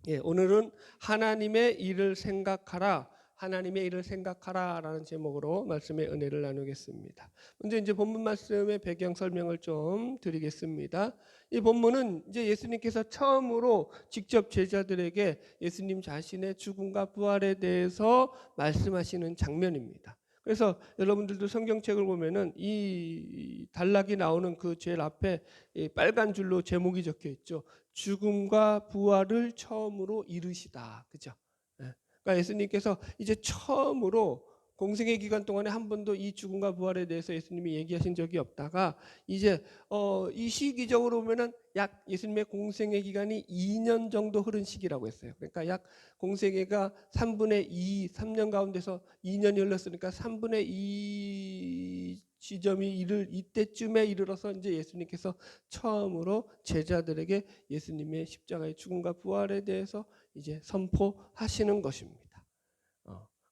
예, 오늘은 하나님의 일을 생각하라, 하나님의 일을 생각하라라는 제목으로 말씀의 은혜를 나누겠습니다. 먼저 이제 본문 말씀의 배경 설명을 좀 드리겠습니다. 이 본문은 이제 예수님께서 처음으로 직접 제자들에게 예수님 자신의 죽음과 부활에 대해서 말씀하시는 장면입니다. 그래서 여러분들도 성경책을 보면은 이 단락이 나오는 그 제일 앞에 이 빨간 줄로 제목이 적혀 있죠. 죽음과 부활을 처음으로 이루시다. 그죠? 예. 그러니까 예수님께서 이제 처음으로 공생의 기간 동안에 한 번도 이 죽음과 부활에 대해서 예수님이 얘기하신 적이 없다가 이제 이 시기적으로 보면은 약 예수님의 공생의 기간이 2년 정도 흐른 시기라고 했어요. 그러니까 약 공생애가 3분의 2, 3년 가운데서 2년이 흘렀으니까 3분의 2 지점이 이때쯤에 이르러서 이제 예수님께서 처음으로 제자들에게 예수님의 십자가의 죽음과 부활에 대해서 이제 선포하시는 것입니다.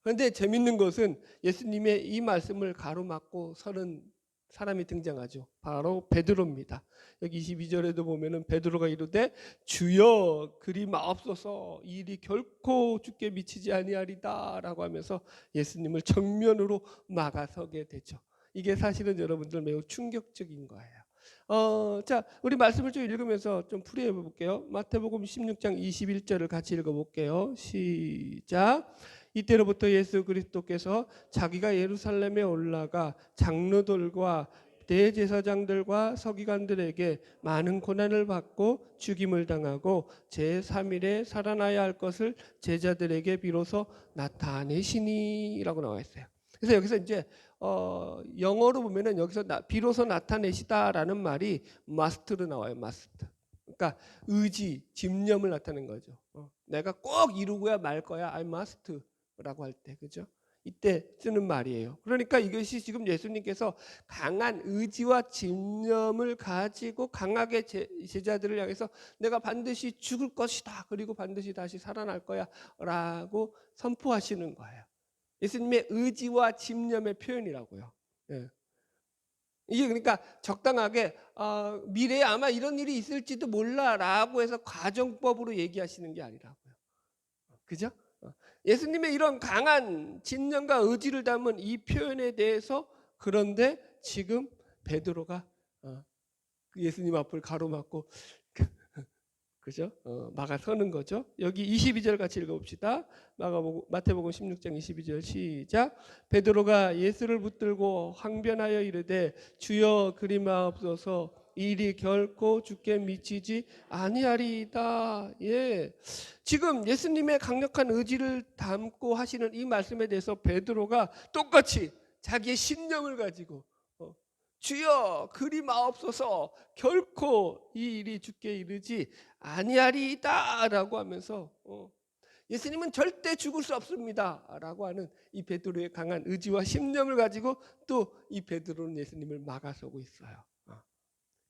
그런데 재밌는 것은 예수님의 이 말씀을 가로막고 서는 사람이 등장하죠. 바로 베드로입니다. 여기 22절에도 보면은 베드로가 이르되 주여 그리 마옵소서 이 일이 결코 주께 미치지 아니하리다라고 하면서 예수님을 정면으로 막아서게 되죠. 이게 사실은 여러분들 매우 충격적인 거예요. 자, 우리 말씀을 좀 읽으면서 좀 풀이해 볼게요. 마태복음 16장 21절을 같이 읽어볼게요. 시작. 이때로부터 예수 그리스도께서 자기가 예루살렘에 올라가 장로들과 대제사장들과 서기관들에게 많은 고난을 받고 죽임을 당하고 제3일에 살아나야 할 것을 제자들에게 비로소 나타내시니라고 나와 있어요. 그래서 여기서 이제 영어로 보면은 여기서 비로소 나타내시다라는 말이 must로 나와요. must. 그러니까 의지, 집념을 나타내는 거죠. 내가 꼭 이루고야 말 거야. I must라고 할 때, 그죠? 이때 쓰는 말이에요. 그러니까 이것이 지금 예수님께서 강한 의지와 집념을 가지고 강하게 제자들을 향해서 내가 반드시 죽을 것이다. 그리고 반드시 다시 살아날 거야라고 선포하시는 거예요. 예수님의 의지와 집념의 표현이라고요. 예. 이게 그러니까 적당하게 미래에 아마 이런 일이 있을지도 몰라라고 해서 가정법으로 얘기하시는 게 아니라고요. 그죠? 예수님의 이런 강한 집념과 의지를 담은 이 표현에 대해서 그런데 지금 베드로가 예수님 앞을 가로막고 그죠? 막아서는 거죠. 여기 22절 같이 읽어봅시다. 마태복음 16장 22절 시작. 베드로가 예수를 붙들고 항변하여 이르되 주여 그리 마옵소서 이 일이 결코 주께 미치지 아니하리이다. 예. 지금 예수님의 강력한 의지를 담고 하시는 이 말씀에 대해서 베드로가 똑같이 자기의 신념을 가지고 주여 그리 마옵소서 결코 이 일이 주께 이르지 아니하리이다라고 하면서 예수님은 절대 죽을 수 없습니다라고 하는 이 베드로의 강한 의지와 신념을 가지고 또 이 베드로는 예수님을 막아서고 있어요.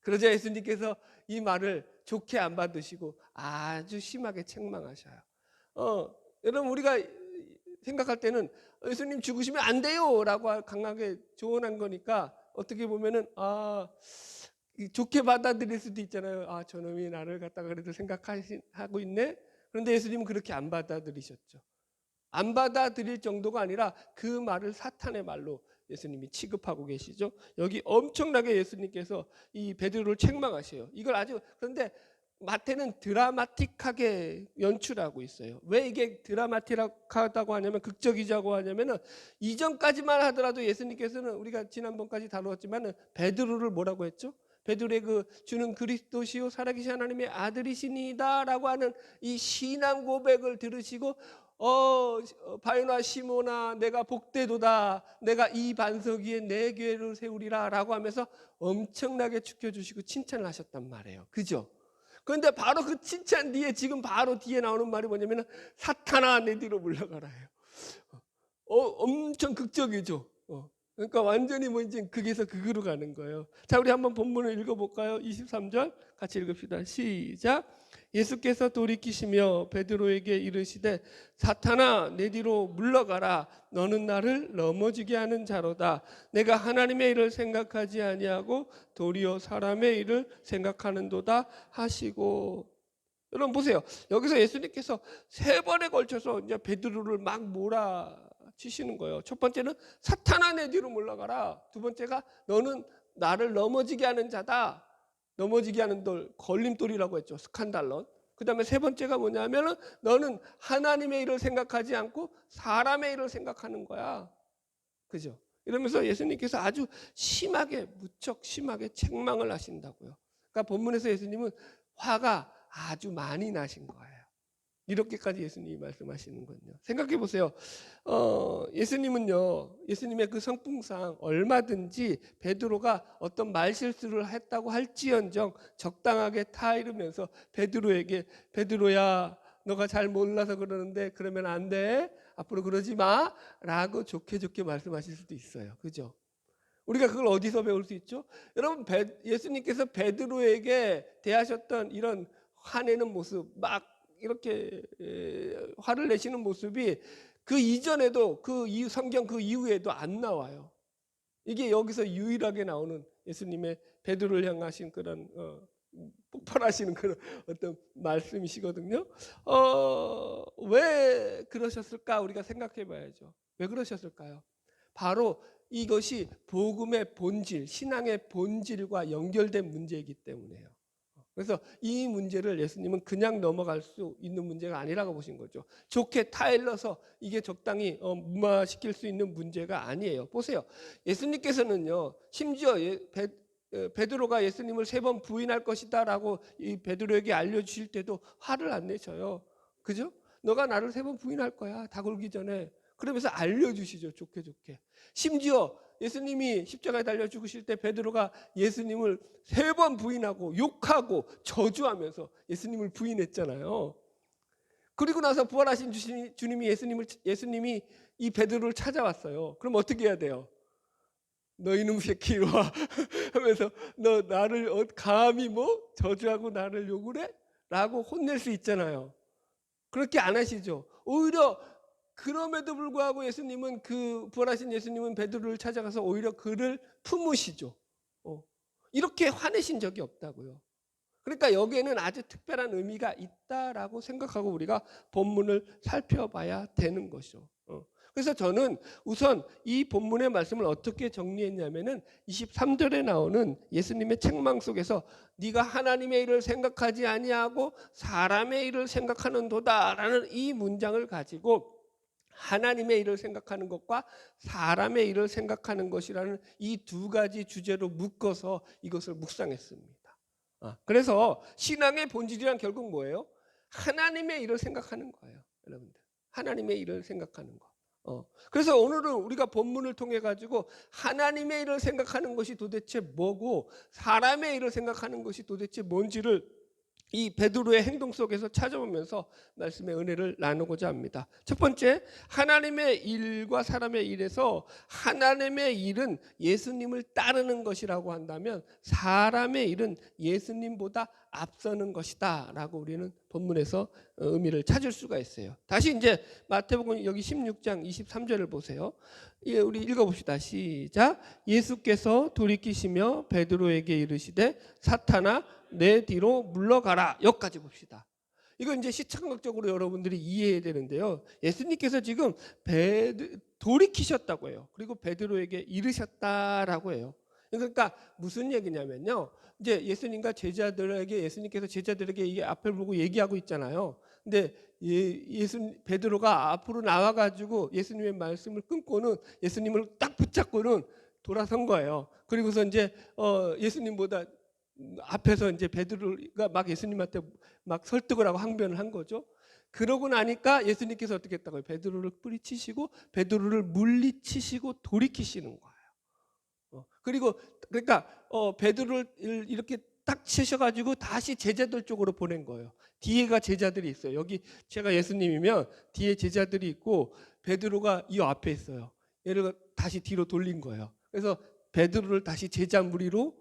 그러자 예수님께서 이 말을 좋게 안 받으시고 아주 심하게 책망하셔요. 여러분 우리가 생각할 때는 예수님 죽으시면 안 돼요라고 강하게 조언한 거니까 어떻게 보면은 좋게 받아들일 수도 있잖아요. 저놈이 나를 갖다가 그래도 생각하고 있네. 그런데 예수님은 그렇게 안 받아들이셨죠. 안 받아들일 정도가 아니라 그 말을 사탄의 말로 예수님이 취급하고 계시죠. 여기 엄청나게 예수님께서 이 베드로를 책망하셔요. 이걸 아주 그런데 마태는 드라마틱하게 연출하고 있어요. 왜 이게 드라마틱하다고 하냐면 극적이자고 하냐면은 이전까지만 하더라도 예수님께서는 우리가 지난번까지 다루었지만은 베드로를 뭐라고 했죠? 베드로의 그 주는 그리스도시요 살아계신 하나님의 아들이시니다라고 하는 이 신앙 고백을 들으시고 바요나 시모나 내가 복되도다 내가 이 반석 위에 내 교회를 세우리라 라고 하면서 엄청나게 축혀주시고 칭찬을 하셨단 말이에요. 그죠? 그런데 바로 그 칭찬 뒤에 지금 바로 뒤에 나오는 말이 뭐냐면 사탄아 내 뒤로 물러가라요. 엄청 극적이죠. 그러니까 완전히 뭐 이제 극에서 극으로 가는 거예요. 자, 우리 한번 본문을 읽어볼까요? 23절 같이 읽읍시다. 시작. 예수께서 돌이키시며 베드로에게 이르시되 사탄아 내 뒤로 물러가라 너는 나를 넘어지게 하는 자로다. 내가 하나님의 일을 생각하지 아니하고 도리어 사람의 일을 생각하는도다 하시고 여러분 보세요. 여기서 예수님께서 3번에 걸쳐서 이제 베드로를 막 몰아치시는 거예요. 첫 번째는 사탄아 내 뒤로 물러가라. 두 번째가 너는 나를 넘어지게 하는 자다. 넘어지게 하는 돌, 걸림돌이라고 했죠. 스칸달론. 그 다음에 세 번째가 뭐냐면은 너는 하나님의 일을 생각하지 않고 사람의 일을 생각하는 거야. 그죠? 이러면서 예수님께서 아주 심하게, 무척 심하게 책망을 하신다고요. 그러니까 본문에서 예수님은 화가 아주 많이 나신 거예요. 이렇게까지 예수님이 말씀하시는군요. 생각해 보세요. 예수님의 그 성품상 얼마든지 베드로가 어떤 말실수를 했다고 할지언정 적당하게 타이르면서 베드로에게 베드로야 너가 잘 몰라서 그러는데 그러면 안 돼. 앞으로 그러지 마. 라고 좋게 좋게 말씀하실 수도 있어요. 그죠? 우리가 그걸 어디서 배울 수 있죠? 여러분 예수님께서 베드로에게 대하셨던 이런 화내는 모습 막 이렇게 화를 내시는 모습이 그 이전에도 성경 그 이후에도 안 나와요. 이게 여기서 유일하게 나오는 예수님의 베드로를 향하신 그런 폭발하시는 그런 어떤 말씀이시거든요. 왜 그러셨을까 우리가 생각해 봐야죠. 왜 그러셨을까요? 바로 이것이 복음의 본질, 신앙의 본질과 연결된 문제이기 때문에요. 그래서 이 문제를 예수님은 그냥 넘어갈 수 있는 문제가 아니라고 보신 거죠. 좋게 타일러서 이게 적당히 무마시킬 수 있는 문제가 아니에요. 보세요. 예수님께서는요. 심지어 베드로가 예수님을 3번 부인할 것이다 라고 이 베드로에게 알려주실 때도 화를 안 내셔요. 그죠? 너가 나를 3번 부인할 거야. 다 굴기 전에. 그러면서 알려주시죠. 좋게 좋게. 심지어 예수님이 십자가에 달려 죽으실 때 베드로가 예수님을 3번 부인하고 욕하고 저주하면서 예수님을 부인했잖아요. 그리고 나서 부활하신 주님이 예수님이 이 베드로를 찾아왔어요. 그럼 어떻게 해야 돼요? 너 이놈 새끼 와 하면서 너 나를 감히 뭐 저주하고 나를 욕을 해? 라고 혼낼 수 있잖아요. 그렇게 안 하시죠. 오히려 그럼에도 불구하고 예수님은 부활하신 예수님은 베드로를 찾아가서 오히려 그를 품으시죠. 이렇게 화내신 적이 없다고요. 그러니까 여기에는 아주 특별한 의미가 있다라고 생각하고 우리가 본문을 살펴봐야 되는 것이죠. 그래서 저는 우선 이 본문의 말씀을 어떻게 정리했냐면은 23절에 나오는 예수님의 책망 속에서 네가 하나님의 일을 생각하지 아니하고 사람의 일을 생각하는도다라는 이 문장을 가지고 하나님의 일을 생각하는 것과 사람의 일을 생각하는 것이라는 이 2가지 주제로 묶어서 이것을 묵상했습니다. 그래서 신앙의 본질이란 결국 뭐예요? 하나님의 일을 생각하는 거예요. 여러분들 하나님의 일을 생각하는 거. 그래서 오늘은 우리가 본문을 통해 가지고 하나님의 일을 생각하는 것이 도대체 뭐고 사람의 일을 생각하는 것이 도대체 뭔지를 이 베드로의 행동 속에서 찾아보면서 말씀의 은혜를 나누고자 합니다. 첫 번째, 하나님의 일과 사람의 일에서 하나님의 일은 예수님을 따르는 것이라고 한다면 사람의 일은 예수님보다 앞서는 것이다 라고 우리는 본문에서 의미를 찾을 수가 있어요. 다시 이제 마태복음 여기 16장 23절을 보세요. 우리 읽어봅시다. 시작. 예수께서 돌이키시며 베드로에게 이르시되 사탄아 내 뒤로 물러가라. 여기까지 봅시다. 이건 이제 시청각적으로 여러분들이 이해해야 되는데요. 예수님께서 지금 돌이키셨다고 해요. 그리고 베드로에게 이르셨다라고 해요. 그러니까 무슨 얘기냐면요. 이제 예수님께서 제자들에게 이게 앞을 보고 얘기하고 있잖아요. 근데 베드로가 앞으로 나와가지고 예수님의 말씀을 끊고는 예수님을 딱 붙잡고는 돌아선 거예요. 그리고서 이제 예수님보다 앞에서 이제 베드로가 막 예수님한테 막 설득을 하고 항변을 한 거죠. 그러고 나니까 예수님께서 어떻게 했다고요? 베드로를 뿌리치시고 베드로를 물리치시고 돌이키시는 거예요. 그러니까 베드로를 이렇게 딱 치셔가지고 다시 제자들 쪽으로 보낸 거예요. 뒤에가 제자들이 있어요. 여기 제가 예수님이면 뒤에 제자들이 있고 베드로가 이 앞에 있어요. 얘를 다시 뒤로 돌린 거예요. 그래서 베드로를 다시 제자 무리로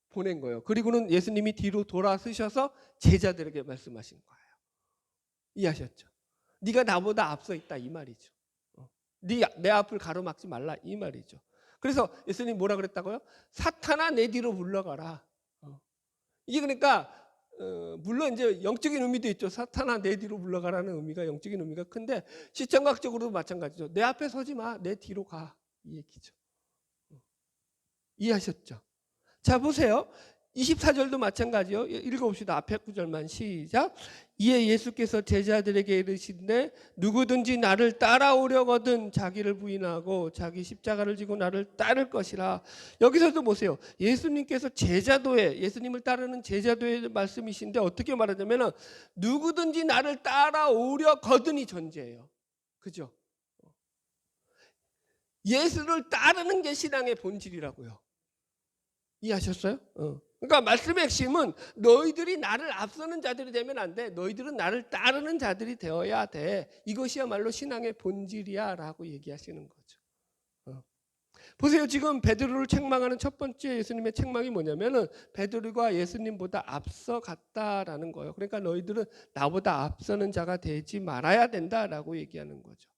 보낸 거예요. 그리고는 예수님이 뒤로 돌아서셔서 제자들에게 말씀하신 거예요. 이해하셨죠? 네가 나보다 앞서 있다 이 말이죠. 내 앞을 가로막지 말라 이 말이죠. 그래서 예수님 뭐라 그랬다고요? 사탄아 내 뒤로 물러가라. 이게 그러니까 물론 이제 영적인 의미도 있죠. 사탄아 내 뒤로 물러가라는 의미가 영적인 의미가 큰데 시청각적으로도 마찬가지죠. 내 앞에 서지 마. 내 뒤로 가. 이 얘기죠. 이해하셨죠? 자 보세요. 24절도 마찬가지요. 읽어봅시다. 앞에 구절만 시작. 이에 예수께서 제자들에게 이르시되 누구든지 나를 따라오려거든 자기를 부인하고 자기 십자가를 지고 나를 따를 것이라. 여기서도 보세요. 예수님께서 제자도에 예수님을 따르는 제자도의 말씀이신데 어떻게 말하냐면 누구든지 나를 따라오려거든이 전제예요. 그죠? 예수를 따르는 게 신앙의 본질이라고요. 이해하셨어요? 그러니까 말씀의 핵심은 너희들이 나를 앞서는 자들이 되면 안 돼. 너희들은 나를 따르는 자들이 되어야 돼. 이것이야말로 신앙의 본질이야 라고 얘기하시는 거죠. 보세요. 지금 베드로를 책망하는 첫 번째 예수님의 책망이 뭐냐면은 베드로가 예수님보다 앞서 갔다라는 거예요. 그러니까 너희들은 나보다 앞서는 자가 되지 말아야 된다라고 얘기하는 거죠.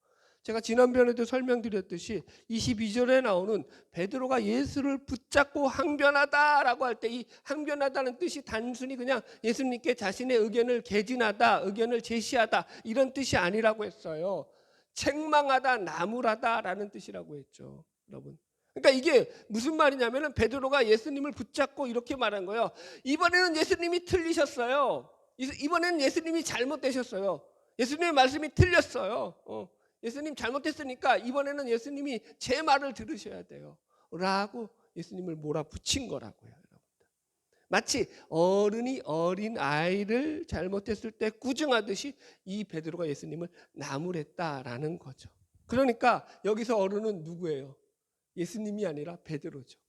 제가 지난번에도 설명드렸듯이 22절에 나오는 베드로가 예수를 붙잡고 항변하다라고 할 때 이 항변하다는 뜻이 단순히 그냥 예수님께 자신의 의견을 개진하다, 의견을 제시하다 이런 뜻이 아니라고 했어요. 책망하다, 나무라다라는 뜻이라고 했죠. 여러분. 그러니까 이게 무슨 말이냐면 베드로가 예수님을 붙잡고 이렇게 말한 거예요. 이번에는 예수님이 틀리셨어요. 이번에는 예수님이 잘못되셨어요. 예수님의 말씀이 틀렸어요. 예수님 잘못했으니까 이번에는 예수님이 제 말을 들으셔야 돼요 라고 예수님을 몰아붙인 거라고요. 마치 어른이 어린 아이를 잘못했을 때 꾸중하듯이 이 베드로가 예수님을 나무랬다라는 거죠. 그러니까 여기서 어른은 누구예요? 예수님이 아니라 베드로죠.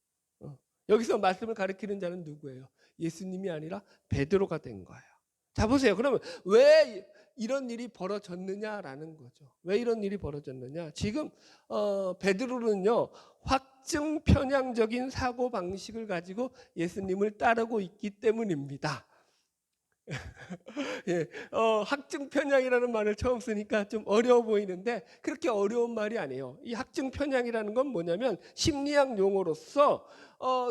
여기서 말씀을 가리키는 자는 누구예요? 예수님이 아니라 베드로가 된 거예요. 자 보세요. 그러면 왜 이런 일이 벌어졌느냐라는 거죠. 왜 이런 일이 벌어졌느냐? 지금 베드로는요 확증 편향적인 사고 방식을 가지고 예수님을 따르고 있기 때문입니다. 예, 학증 편향이라는 말을 처음 쓰니까 좀 어려워 보이는데 그렇게 어려운 말이 아니에요. 이 학증 편향이라는 건 뭐냐면 심리학 용어로서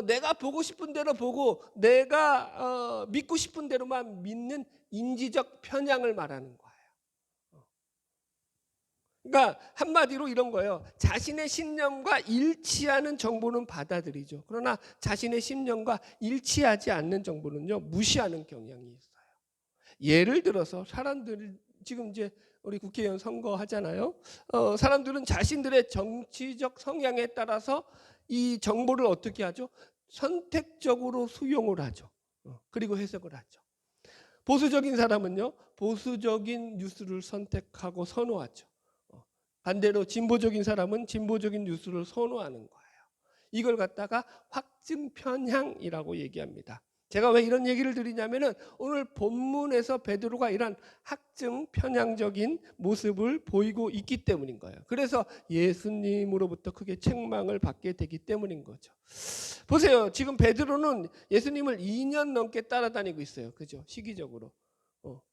내가 보고 싶은 대로 보고 내가 믿고 싶은 대로만 믿는 인지적 편향을 말하는 거예요. 그러니까 한마디로 이런 거예요. 자신의 신념과 일치하는 정보는 받아들이죠. 그러나 자신의 신념과 일치하지 않는 정보는요 무시하는 경향이 있어요. 예를 들어서 사람들 지금 이제 우리 국회의원 선거하잖아요. 사람들은 자신들의 정치적 성향에 따라서 이 정보를 어떻게 하죠? 선택적으로 수용을 하죠. 그리고 해석을 하죠. 보수적인 사람은요 보수적인 뉴스를 선택하고 선호하죠. 반대로 진보적인 사람은 진보적인 뉴스를 선호하는 거예요. 이걸 갖다가 확증 편향이라고 얘기합니다. 제가 왜 이런 얘기를 드리냐면은 오늘 본문에서 베드로가 이런 학증 편향적인 모습을 보이고 있기 때문인 거예요. 그래서 예수님으로부터 크게 책망을 받게 되기 때문인 거죠. 보세요. 지금 베드로는 예수님을 2년 넘게 따라다니고 있어요. 그죠? 시기적으로.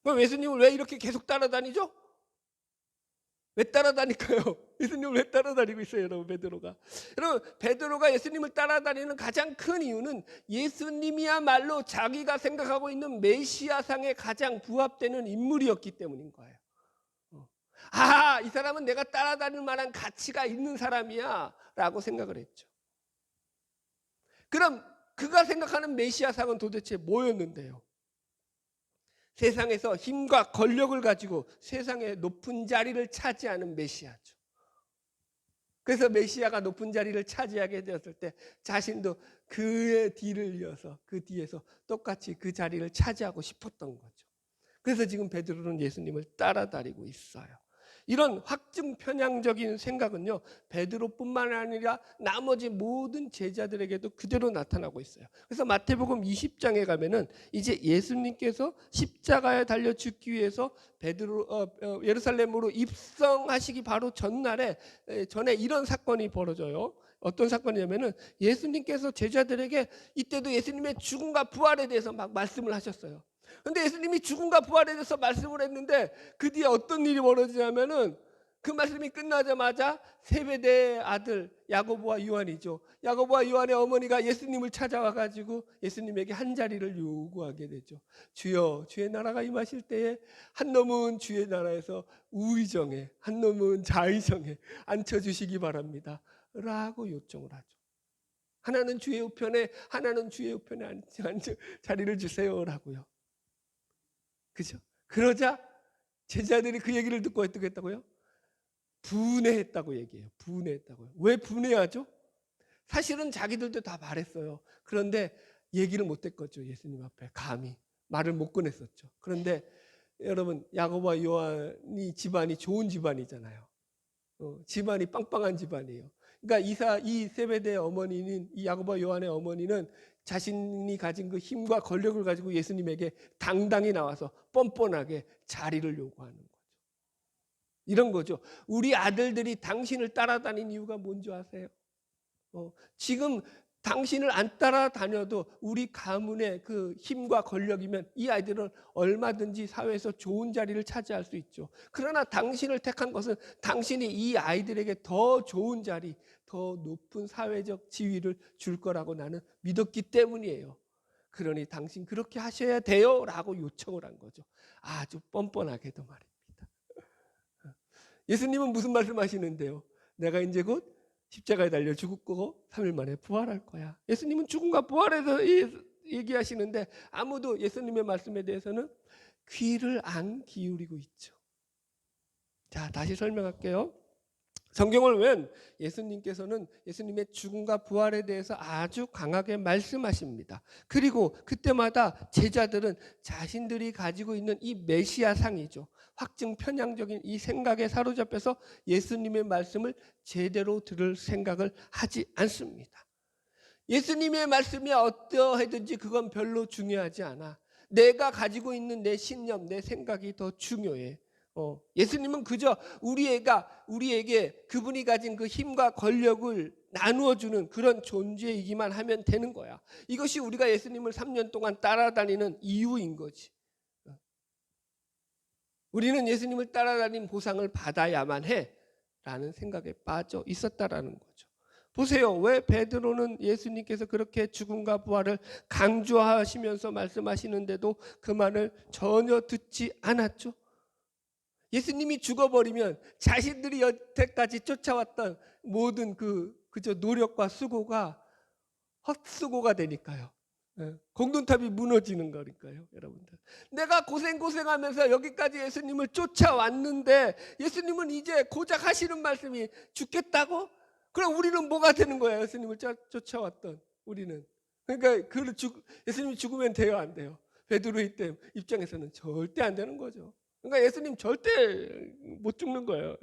그럼 예수님을 왜 이렇게 계속 따라다니죠? 왜 따라다닐까요? 예수님을 왜 따라다니고 있어요, 여러분? 베드로가. 여러분, 베드로가 예수님을 따라다니는 가장 큰 이유는 예수님이야말로 자기가 생각하고 있는 메시아상에 가장 부합되는 인물이었기 때문인 거예요. 이 사람은 내가 따라다닐 만한 가치가 있는 사람이야 라고 생각을 했죠. 그럼 그가 생각하는 메시아상은 도대체 뭐였는데요? 세상에서 힘과 권력을 가지고 세상의 높은 자리를 차지하는 메시아죠. 그래서 메시아가 높은 자리를 차지하게 되었을 때 자신도 그의 뒤를 이어서 그 뒤에서 똑같이 그 자리를 차지하고 싶었던 거죠. 그래서 지금 베드로는 예수님을 따라다니고 있어요. 이런 확증 편향적인 생각은요 베드로뿐만 아니라 나머지 모든 제자들에게도 그대로 나타나고 있어요. 그래서 마태복음 20장에 가면은 이제 예수님께서 십자가에 달려 죽기 위해서 예루살렘으로 입성하시기 바로 전에 이런 사건이 벌어져요. 어떤 사건이냐면은 예수님께서 제자들에게 이때도 예수님의 죽음과 부활에 대해서 막 말씀을 하셨어요. 근데 예수님이 죽음과 부활에 대해서 말씀을 했는데 그 뒤에 어떤 일이 벌어지냐면은 그 말씀이 끝나자마자 세베대의 아들 야고보와 요한이죠. 야고보와 요한의 어머니가 예수님을 찾아와 가지고 예수님에게 한 자리를 요구하게 되죠. 주여, 주의 나라가 임하실 때에 한 놈은 주의 나라에서 우의정에, 한 놈은 좌의정에 앉혀주시기 바랍니다 라고 요청을 하죠. 하나는 주의 우편에, 하나는 주의 우편에 앉혀 자리를 주세요라고요. 그죠? 그러자 제자들이 그 얘기를 듣고 어떻게 했다고요? 분해했다고 얘기해요. 분해했다고요. 왜 분해하죠? 사실은 자기들도 다 말했어요. 그런데 얘기를 못했겠죠. 예수님 앞에 감히 말을 못 꺼냈었죠. 그런데 여러분, 야고보와 요한이 집안이 좋은 집안이잖아요. 집안이 빵빵한 집안이에요. 그러니까 이 세베대의 어머니는, 이 야고보와 요한의 어머니는 자신이 가진 그 힘과 권력을 가지고 예수님에게 당당히 나와서 뻔뻔하게 자리를 요구하는 거죠. 이런 거죠. 우리 아들들이 당신을 따라다닌 이유가 뭔지 아세요? 지금 당신을 안 따라다녀도 우리 가문의 그 힘과 권력이면 이 아이들은 얼마든지 사회에서 좋은 자리를 차지할 수 있죠. 그러나 당신을 택한 것은 당신이 이 아이들에게 더 좋은 자리, 더 높은 사회적 지위를 줄 거라고 나는 믿었기 때문이에요. 그러니 당신 그렇게 하셔야 돼요 라고 요청을 한 거죠. 아주 뻔뻔하게도 말입니다. 예수님은 무슨 말씀하시는데요? 내가 이제 곧 십자가에 달려 죽을 거고 3일 만에 부활할 거야. 예수님은 죽음과 부활에 대해서 얘기하시는데 아무도 예수님의 말씀에 대해서는 귀를 안 기울이고 있죠. 자, 다시 설명할게요. 성경을 보면 예수님께서는 예수님의 죽음과 부활에 대해서 아주 강하게 말씀하십니다. 그리고 그때마다 제자들은 자신들이 가지고 있는 이 메시아상이죠. 확증 편향적인 이 생각에 사로잡혀서 예수님의 말씀을 제대로 들을 생각을 하지 않습니다. 예수님의 말씀이 어떠하든지 그건 별로 중요하지 않아. 내가 가지고 있는 내 신념, 내 생각이 더 중요해. 예수님은 그저 우리에게 그분이 가진 그 힘과 권력을 나누어주는 그런 존재이기만 하면 되는 거야. 이것이 우리가 예수님을 3년 동안 따라다니는 이유인 거지. 우리는 예수님을 따라다닌 보상을 받아야만 해 라는 생각에 빠져 있었다라는 거죠. 보세요. 왜 베드로는 예수님께서 그렇게 죽음과 부활을 강조하시면서 말씀하시는데도 그 말을 전혀 듣지 않았죠? 예수님이 죽어버리면 자신들이 여태까지 쫓아왔던 모든 그저 노력과 수고가 헛수고가 되니까요. 공든탑이 무너지는 거니까요, 여러분들. 내가 고생하면서 여기까지 예수님을 쫓아왔는데 예수님은 이제 고작 하시는 말씀이 죽겠다고? 그럼 우리는 뭐가 되는 거예요? 예수님을 쫓아왔던 우리는. 그러니까 예수님이 죽으면 돼요, 안 돼요? 베드로의 입장에서는 절대 안 되는 거죠. 그러니까 예수님 절대 못 죽는 거예요.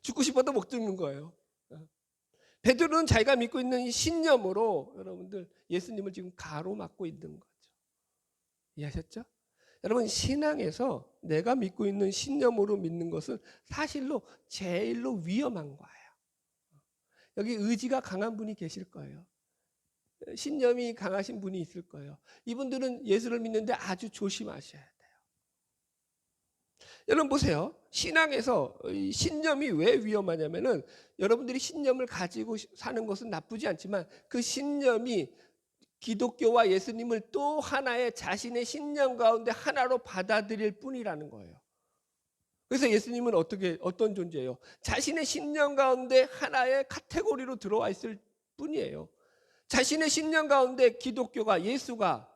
죽고 싶어도 못 죽는 거예요. 베드로는 자기가 믿고 있는 이 신념으로 여러분들 예수님을 지금 가로막고 있는 거죠. 이해하셨죠? 여러분, 신앙에서 내가 믿고 있는 신념으로 믿는 것은 사실로 제일로 위험한 거예요. 여기 의지가 강한 분이 계실 거예요. 신념이 강하신 분이 있을 거예요. 이분들은 예수를 믿는데 아주 조심하셔야 돼요. 여러분 보세요. 신앙에서 신념이 왜 위험하냐면은 여러분들이 신념을 가지고 사는 것은 나쁘지 않지만 그 신념이 기독교와 예수님을 또 하나의 자신의 신념 가운데 하나로 받아들일 뿐이라는 거예요. 그래서 예수님은 어떤 존재예요? 자신의 신념 가운데 하나의 카테고리로 들어와 있을 뿐이에요. 자신의 신념 가운데 기독교가, 예수가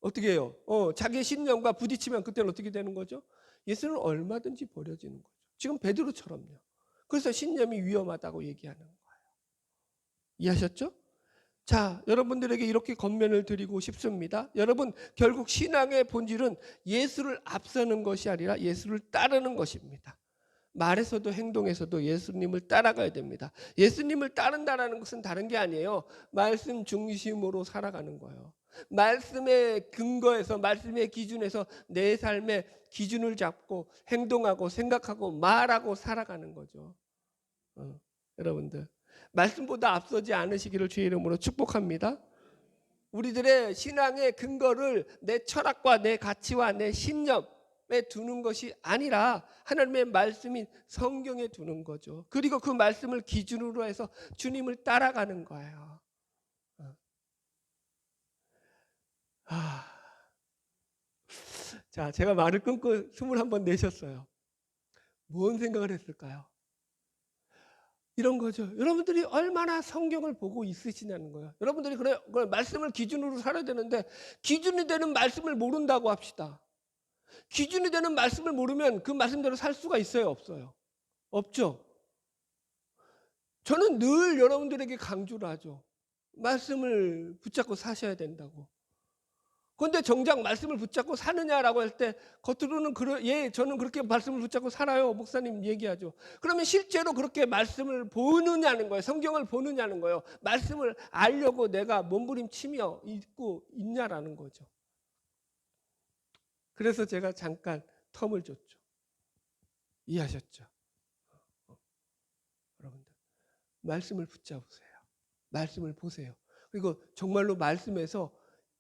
어떻게 해요? 자기의 신념과 부딪히면 그때는 어떻게 되는 거죠? 예수는 얼마든지 버려지는 거죠. 지금 베드로처럼요. 그래서 신념이 위험하다고 얘기하는 거예요. 이해하셨죠? 자, 여러분들에게 이렇게 권면을 드리고 싶습니다. 여러분, 결국 신앙의 본질은 예수를 앞서는 것이 아니라 예수를 따르는 것입니다. 말에서도 행동에서도 예수님을 따라가야 됩니다. 예수님을 따른다는 것은 다른 게 아니에요. 말씀 중심으로 살아가는 거예요. 말씀의 근거에서, 말씀의 기준에서 내 삶의 기준을 잡고 행동하고 생각하고 말하고 살아가는 거죠. 여러분들, 말씀보다 앞서지 않으시기를 주의 이름으로 축복합니다. 우리들의 신앙의 근거를 내 철학과 내 가치와 내 신념, 두는 것이 아니라 하나님의 말씀인 성경에 두는 거죠. 그리고 그 말씀을 기준으로 해서 주님을 따라가는 거예요. 자, 제가 말을 끊고 21번 내셨어요. 뭔 생각을 했을까요? 이런 거죠. 여러분들이 얼마나 성경을 보고 있으시냐는 거예요. 여러분들이 그래 말씀을 기준으로 살아야 되는데 기준이 되는 말씀을 모른다고 합시다. 기준이 되는 말씀을 모르면 그 말씀대로 살 수가 있어요, 없어요? 없죠. 저는 늘 여러분들에게 강조를 하죠. 말씀을 붙잡고 사셔야 된다고. 그런데 정작 말씀을 붙잡고 사느냐라고 할 때 겉으로는 저는 그렇게 말씀을 붙잡고 살아요. 목사님 얘기하죠. 그러면 실제로 그렇게 말씀을 보느냐는 거예요. 성경을 보느냐는 거예요. 말씀을 알려고 내가 몸부림치며 읽고 있냐라는 거죠. 그래서 제가 잠깐 텀을 줬죠. 이해하셨죠? 여러분들 말씀을 붙잡으세요. 말씀을 보세요. 그리고 정말로 말씀에서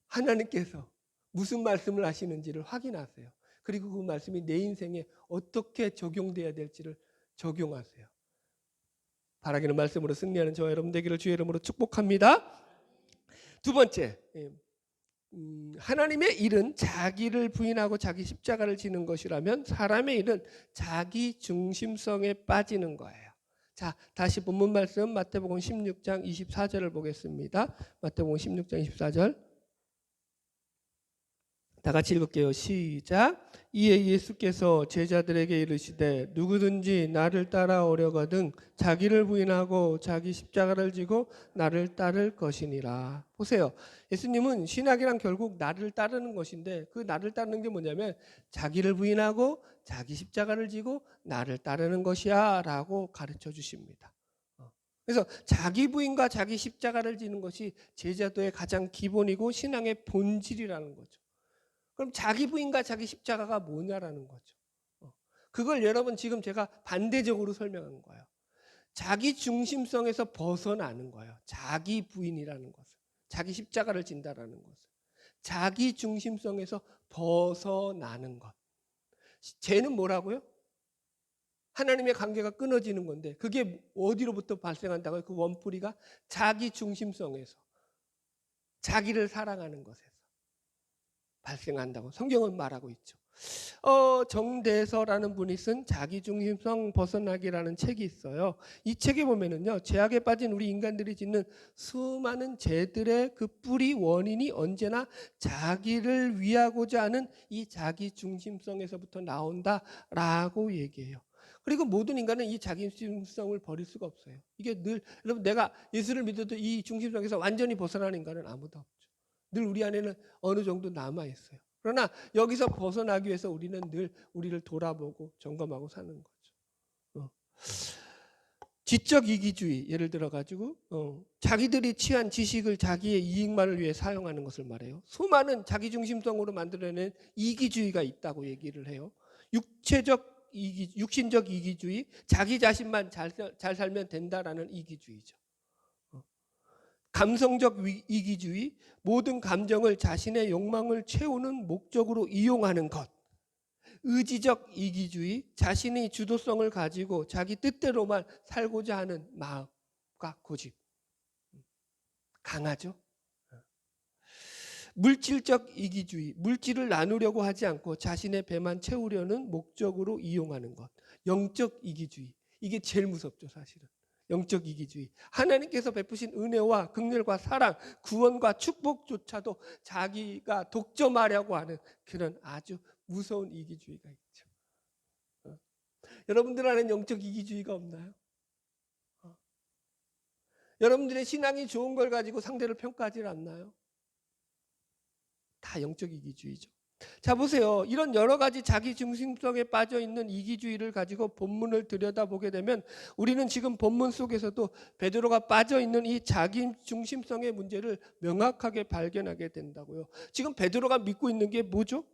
하나님께서 무슨 말씀을 하시는지를 확인하세요. 그리고 그 말씀이 내 인생에 어떻게 적용돼야 될지를 적용하세요. 바라기는 말씀으로 승리하는 저와 여러분 되기를 주의 이름으로 축복합니다. 두 번째, 하나님의 일은 자기를 부인하고 자기 십자가를 지는 것이라면 사람의 일은 자기 중심성에 빠지는 거예요. 자, 다시 본문 말씀 마태복음 16장 24절을 보겠습니다. 마태복음 16장 24절. 다 같이 읽을게요. 시작. 이에 예수께서 제자들에게 이르시되 누구든지 나를 따라오려거든 자기를 부인하고 자기 십자가를 지고 나를 따를 것이니라. 보세요. 예수님은 신학이란 결국 나를 따르는 것인데 그 나를 따르는 게 뭐냐면 자기를 부인하고 자기 십자가를 지고 나를 따르는 것이야 라고 가르쳐 주십니다. 그래서 자기 부인과 자기 십자가를 지는 것이 제자도의 가장 기본이고 신앙의 본질이라는 거죠. 그럼 자기 부인과 자기 십자가가 뭐냐라는 거죠. 그걸 여러분 지금 제가 반대적으로 설명한 거예요. 자기 중심성에서 벗어나는 거예요. 자기 부인이라는 것은. 자기 십자가를 진다라는 것은. 자기 중심성에서 벗어나는 것. 죄는 뭐라고요? 하나님의 관계가 끊어지는 건데 그게 어디로부터 발생한다고요? 그 원뿌리가 자기 중심성에서. 자기를 사랑하는 것에서. 발생한다고 성경은 말하고 있죠. 정대서라는 분이 쓴 자기중심성 벗어나기라는 책이 있어요. 이 책에 보면은요, 죄악에 빠진 우리 인간들이 짓는 수많은 죄들의 그 뿌리 원인이 언제나 자기를 위하고자 하는 이 자기중심성에서부터 나온다라고 얘기해요. 그리고 모든 인간은 이 자기중심성을 버릴 수가 없어요. 이게 늘 여러분 내가 예수를 믿어도 이 중심성에서 완전히 벗어나는 인간은 아무도 없죠. 늘 우리 안에는 어느 정도 남아 있어요. 그러나 여기서 벗어나기 위해서 우리는 늘 우리를 돌아보고 점검하고 사는 거죠. 지적 이기주의 예를 들어 가지고 자기들이 취한 지식을 자기의 이익만을 위해 사용하는 것을 말해요. 수많은 자기 중심성으로 만들어낸 이기주의가 있다고 얘기를 해요. 육신적 이기주의, 자기 자신만 잘 살면 된다라는 이기주의죠. 감성적 이기주의, 모든 감정을 자신의 욕망을 채우는 목적으로 이용하는 것. 의지적 이기주의, 자신이 주도성을 가지고 자기 뜻대로만 살고자 하는 마음과 고집. 강하죠? 물질적 이기주의, 물질을 나누려고 하지 않고 자신의 배만 채우려는 목적으로 이용하는 것. 영적 이기주의, 이게 제일 무섭죠, 사실은. 영적 이기주의. 하나님께서 베푸신 은혜와 긍휼과 사랑, 구원과 축복조차도 자기가 독점하려고 하는 그런 아주 무서운 이기주의가 있죠. 여러분들 안에 영적 이기주의가 없나요? 여러분들의 신앙이 좋은 걸 가지고 상대를 평가하지 않나요? 다 영적 이기주의죠. 자, 보세요. 이런 여러 가지 자기 중심성에 빠져 있는 이기주의를 가지고 본문을 들여다보게 되면 우리는 지금 본문 속에서도 베드로가 빠져 있는 이 자기 중심성의 문제를 명확하게 발견하게 된다고요. 지금 베드로가 믿고 있는 게 뭐죠?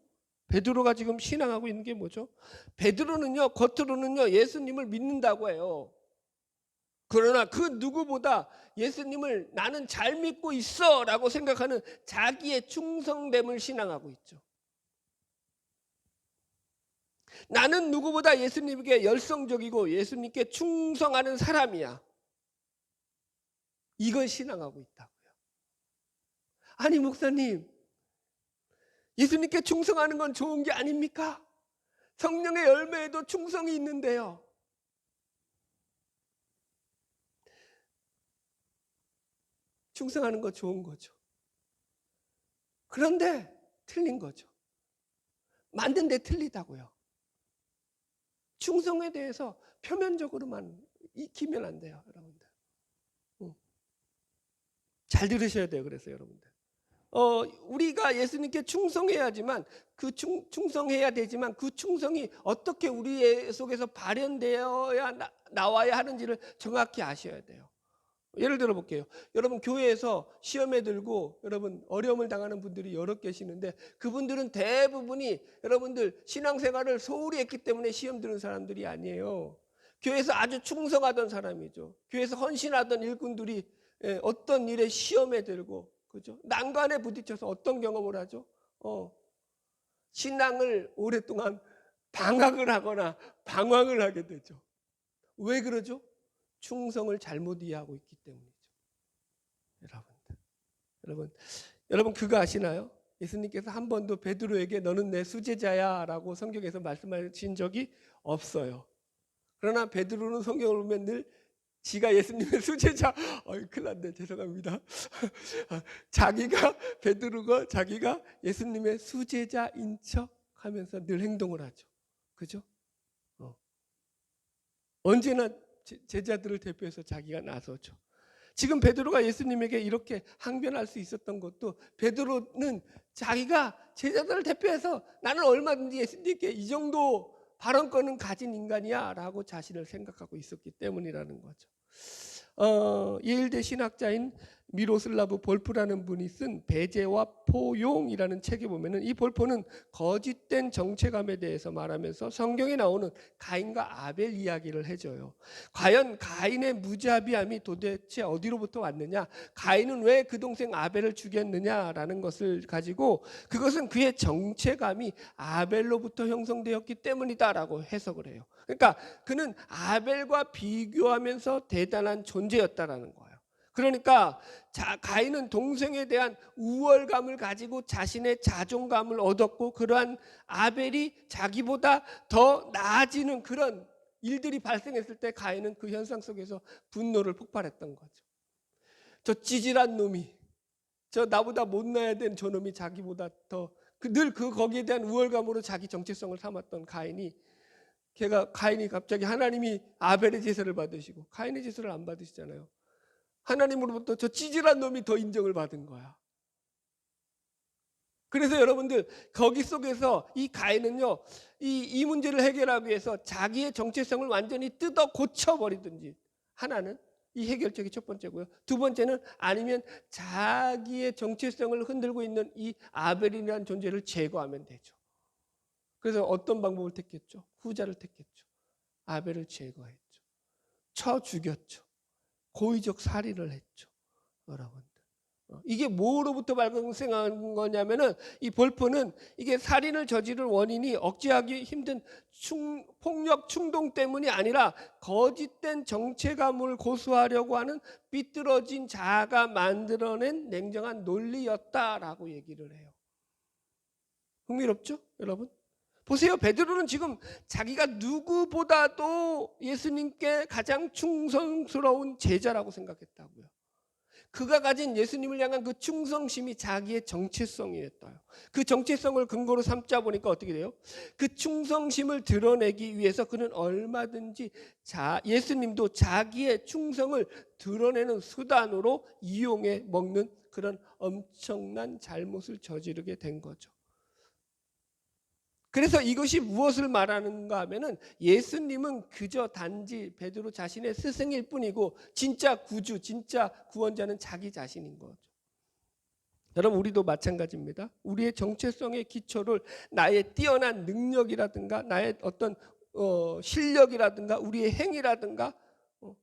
베드로가 지금 신앙하고 있는 게 뭐죠? 베드로는요, 겉으로는요, 예수님을 믿는다고 해요. 그러나 그 누구보다 예수님을 나는 잘 믿고 있어 라고 생각하는 자기의 충성됨을 신앙하고 있죠. 나는 누구보다 예수님께 열성적이고 예수님께 충성하는 사람이야. 이걸 신앙하고 있다고요. 아니 목사님, 예수님께 충성하는 건 좋은 게 아닙니까? 성령의 열매에도 충성이 있는데요. 충성하는 거 좋은 거죠. 그런데 틀린 거죠. 만든데 틀리다고요. 충성에 대해서 표면적으로만 익히면 안 돼요, 여러분들. 잘 들으셔야 돼요. 그래서 여러분들, 우리가 예수님께 충성해야지만 충성해야 되지만 그 충성이 어떻게 우리 속에서 발현되어야 나와야 하는지를 정확히 아셔야 돼요. 예를 들어 볼게요. 여러분 교회에서 시험에 들고 여러분 어려움을 당하는 분들이 여러 계시는데 그분들은 대부분이 여러분들 신앙생활을 소홀히 했기 때문에 시험 드는 사람들이 아니에요. 교회에서 아주 충성하던 사람이죠. 교회에서 헌신하던 일꾼들이 어떤 일에 시험에 들고, 그죠? 난관에 부딪혀서 어떤 경험을 하죠? 신앙을 오랫동안 방학을 하거나 방황을 하게 되죠. 왜 그러죠? 충성을 잘못 이해하고 있기 때문이죠. 여러분 그거 아시나요? 예수님께서 한 번도 베드로에게 너는 내 수제자야 라고 성경에서 말씀하신 적이 없어요. 그러나 베드로는 성경을 보면 늘 지가 예수님의 수제자, 큰일 났네, 죄송합니다. 베드로가 자기가 예수님의 수제자인 척 하면서 늘 행동을 하죠. 그죠? 언제나 제자들을 대표해서 자기가 나서죠. 지금 베드로가 예수님에게 이렇게 항변할 수 있었던 것도 베드로는 자기가 제자들을 대표해서 나는 얼마든지 예수님께 이 정도 발언권은 가진 인간이야 라고 자신을 생각하고 있었기 때문이라는 거죠. 예일대 신학자인 미로슬라브 볼프라는 분이 쓴 배제와 포용이라는 책에 보면은 이 볼프는 거짓된 정체감에 대해서 말하면서 성경에 나오는 가인과 아벨 이야기를 해줘요. 과연 가인의 무자비함이 도대체 어디로부터 왔느냐, 가인은 왜 그 동생 아벨을 죽였느냐라는 것을 가지고 그것은 그의 정체감이 아벨로부터 형성되었기 때문이다라고 해석을 해요. 그러니까 그는 아벨과 비교하면서 대단한 존재였다라는 거예요. 그러니까 가인은 동생에 대한 우월감을 가지고 자신의 자존감을 얻었고 그러한 아벨이 자기보다 더 나아지는 그런 일들이 발생했을 때 가인은 그 현상 속에서 분노를 폭발했던 거죠. 저 찌질한 놈이, 저 나보다 못나야 된 저놈이 자기보다 더 늘 거기에 대한 우월감으로 자기 정체성을 삼았던 가인이 갑자기 하나님이 아벨의 제사를 받으시고 가인의 제사를 안 받으시잖아요. 하나님으로부터 저 찌질한 놈이 더 인정을 받은 거야. 그래서 여러분들 거기 속에서 이 가인은요, 이 문제를 해결하기 위해서 자기의 정체성을 완전히 뜯어 고쳐버리든지, 하나는 이 해결책이 첫 번째고요. 두 번째는 아니면 자기의 정체성을 흔들고 있는 이 아벨이라는 존재를 제거하면 되죠. 그래서 어떤 방법을 택했죠? 후자를 택했죠. 아벨을 제거했죠. 쳐 죽였죠. 고의적 살인을 했죠. 여러분들, 이게 뭐로부터 발생한 거냐면은 이 볼프는 이게 살인을 저지를 원인이 억제하기 힘든 폭력 충동 때문이 아니라 거짓된 정체감을 고수하려고 하는 삐뚤어진 자아가 만들어낸 냉정한 논리였다라고 얘기를 해요. 흥미롭죠, 여러분? 보세요. 베드로는 지금 자기가 누구보다도 예수님께 가장 충성스러운 제자라고 생각했다고요. 그가 가진 예수님을 향한 그 충성심이 자기의 정체성이었어요. 그 정체성을 근거로 삼자 보니까 어떻게 돼요? 그 충성심을 드러내기 위해서 그는 얼마든지 예수님도 자기의 충성을 드러내는 수단으로 이용해 먹는 그런 엄청난 잘못을 저지르게 된 거죠. 그래서 이것이 무엇을 말하는가 하면은 예수님은 그저 단지 베드로 자신의 스승일 뿐이고 진짜 구주, 진짜 구원자는 자기 자신인 거죠. 여러분, 우리도 마찬가지입니다. 우리의 정체성의 기초를 나의 뛰어난 능력이라든가 나의 어떤 실력이라든가 우리의 행위라든가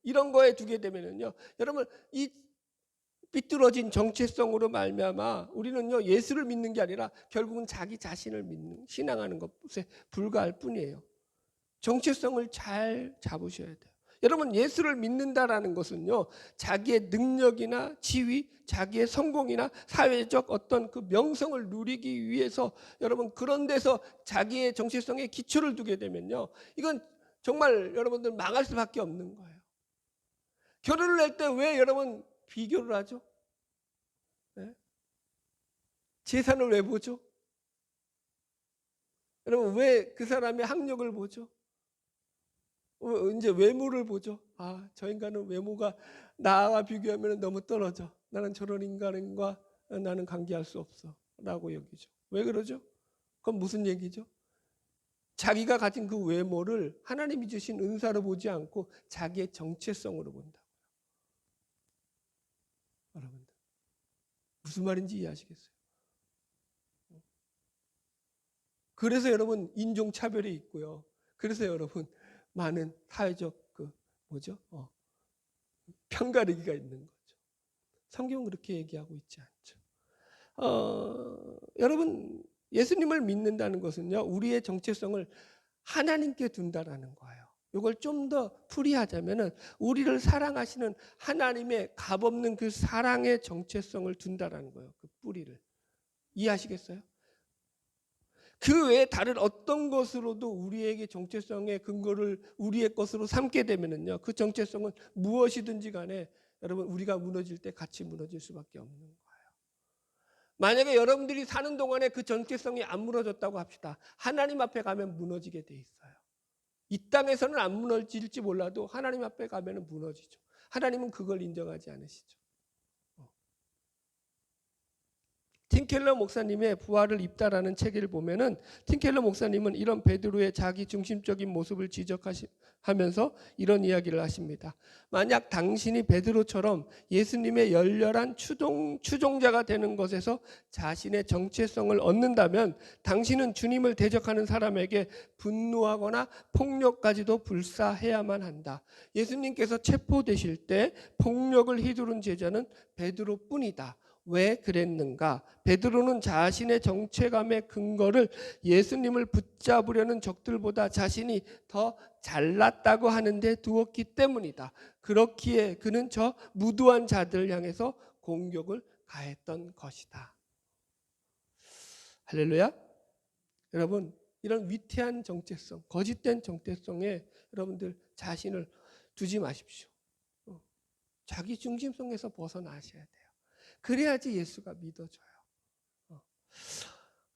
이런 거에 두게 되면은요, 여러분, 이 삐뚤어진 정체성으로 말미암아 우리는요, 예수를 믿는 게 아니라 결국은 자기 자신을 믿는, 신앙하는 것에 불과할 뿐이에요. 정체성을 잘 잡으셔야 돼요. 여러분, 예수를 믿는다라는 것은요, 자기의 능력이나 지위, 자기의 성공이나 사회적 어떤 그 명성을 누리기 위해서, 여러분, 그런 데서 자기의 정체성에 기초를 두게 되면요, 이건 정말 여러분들 망할 수밖에 없는 거예요. 결혼을 할 때 왜 여러분 비교를 하죠? 네? 재산을 왜 보죠? 여러분, 왜 그 사람의 학력을 보죠? 이제 외모를 보죠. 아, 저 인간은 외모가 나와 비교하면 너무 떨어져. 나는 저런 인간과 나는 관계할 수 없어. 라고 여기죠. 왜 그러죠? 그건 무슨 얘기죠? 자기가 가진 그 외모를 하나님이 주신 은사로 보지 않고 자기의 정체성으로 본다. 여러분들, 무슨 말인지 이해하시겠어요? 그래서 여러분 인종차별이 있고요. 그래서 여러분 많은 사회적 편가르기가 있는 거죠. 성경은 그렇게 얘기하고 있지 않죠. 여러분, 예수님을 믿는다는 것은요, 우리의 정체성을 하나님께 둔다라는 거예요. 이걸 좀 더 풀이하자면은 우리를 사랑하시는 하나님의 값없는 그 사랑의 정체성을 둔다라는 거예요. 그 뿌리를. 이해하시겠어요? 그 외에 다른 어떤 것으로도 우리에게 정체성의 근거를 우리의 것으로 삼게 되면은요, 그 정체성은 무엇이든지 간에 여러분 우리가 무너질 때 같이 무너질 수밖에 없는 거예요. 만약에 여러분들이 사는 동안에 그 정체성이 안 무너졌다고 합시다. 하나님 앞에 가면 무너지게 돼 있어요. 이 땅에서는 안 무너질지 몰라도 하나님 앞에 가면 무너지죠. 하나님은 그걸 인정하지 않으시죠. 팀켈러 목사님의 부활을 입다라는 책을 보면은 팀켈러 목사님은 이런 베드로의 자기 중심적인 모습을 지적하면서 이런 이야기를 하십니다. 만약 당신이 베드로처럼 예수님의 열렬한 추종자가 되는 것에서 자신의 정체성을 얻는다면 당신은 주님을 대적하는 사람에게 분노하거나 폭력까지도 불사해야만 한다. 예수님께서 체포되실 때 폭력을 휘두른 제자는 베드로뿐이다. 왜 그랬는가? 베드로는 자신의 정체감의 근거를 예수님을 붙잡으려는 적들보다 자신이 더 잘났다고 하는데 두었기 때문이다. 그렇기에 그는 저 무도한 자들을 향해서 공격을 가했던 것이다. 할렐루야. 여러분, 이런 위태한 정체성, 거짓된 정체성에 여러분들 자신을 두지 마십시오. 자기 중심성에서 벗어나셔야 돼요. 그래야지 예수가 믿어져요.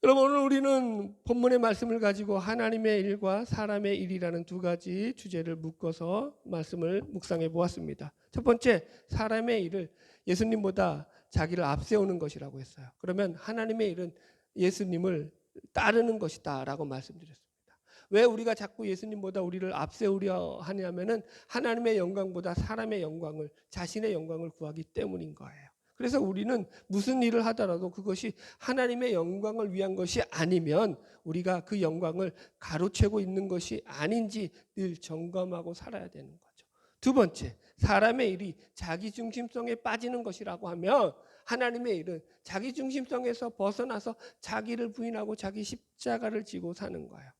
여러분, 오늘 우리는 본문의 말씀을 가지고 하나님의 일과 사람의 일이라는 두 가지 주제를 묶어서 말씀을 묵상해 보았습니다. 첫 번째, 사람의 일을 예수님보다 자기를 앞세우는 것이라고 했어요. 그러면 하나님의 일은 예수님을 따르는 것이다 라고 말씀드렸습니다. 왜 우리가 자꾸 예수님보다 우리를 앞세우려 하냐면은 하나님의 영광보다 사람의 영광을, 자신의 영광을 구하기 때문인 거예요. 그래서 우리는 무슨 일을 하더라도 그것이 하나님의 영광을 위한 것이 아니면 우리가 그 영광을 가로채고 있는 것이 아닌지 늘 점검하고 살아야 되는 거죠. 두 번째, 사람의 일이 자기중심성에 빠지는 것이라고 하면 하나님의 일은 자기중심성에서 벗어나서 자기를 부인하고 자기 십자가를 지고 사는 거예요.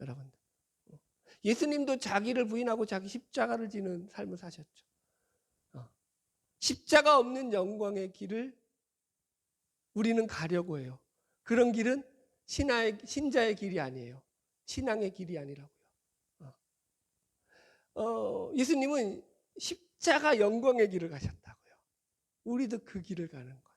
여러분, 예수님도 자기를 부인하고 자기 십자가를 지는 삶을 사셨죠. 십자가 없는 영광의 길을 우리는 가려고 해요. 그런 길은 신자의 길이 아니에요. 신앙의 길이 아니라고요. 예수님은 십자가 영광의 길을 가셨다고요. 우리도 그 길을 가는 거죠.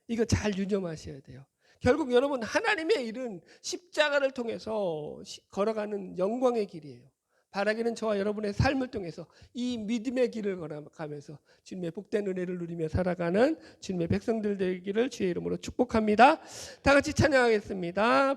이거 잘 유념하셔야 돼요. 결국 여러분, 하나님의 일은 십자가를 통해서 걸어가는 영광의 길이에요. 바라기는 저와 여러분의 삶을 통해서 이 믿음의 길을 걸어가면서 주님의 복된 은혜를 누리며 살아가는 주님의 백성들 되기를 주의 이름으로 축복합니다. 다 같이 찬양하겠습니다.